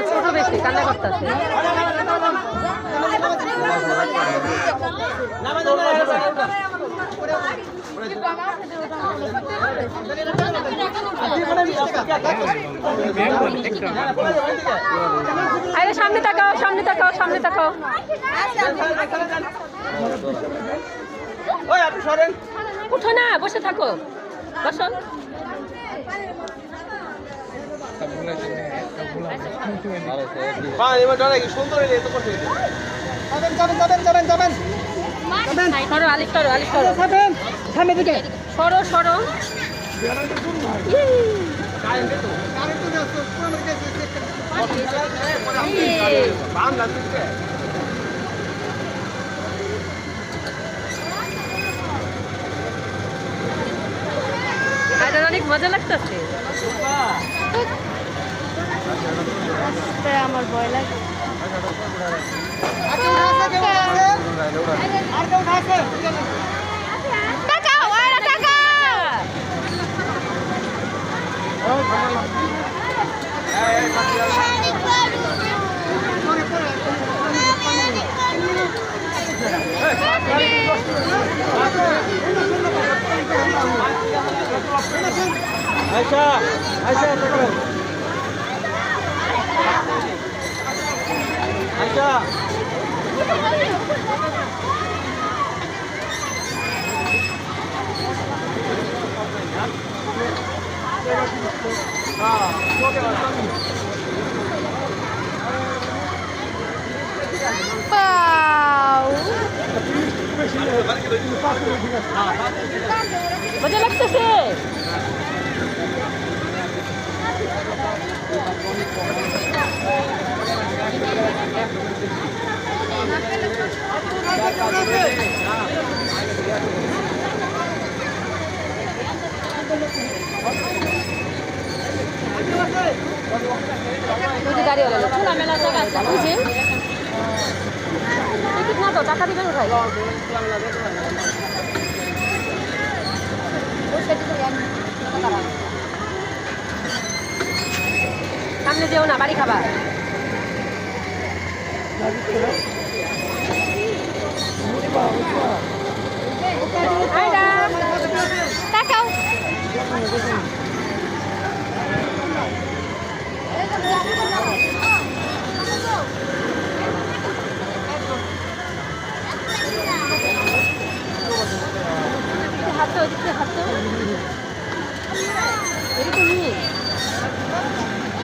ছোট বেশি কান্না করতেছে। আরে সামনে তাকাও, সামনে তাকাও, সামনে তাকাও। উঠো না, বসে থাকো, বসো। সরো আলিশ, সরো আলিশ, সরো সামনে দিকে, সরো সরো। অনেক মজা লাগতেছে। আমার ভয় লাগে। আয়শা আয়শা আয়শা মজা লাগতেছে। গাড়িওয়ালা লোক খোলামেলা জায়গা আছে বুঝি টিকিট না তো টাকা দিবেন ভাই। সামনে যেও না, বাড়ি খাবার। তাকাও।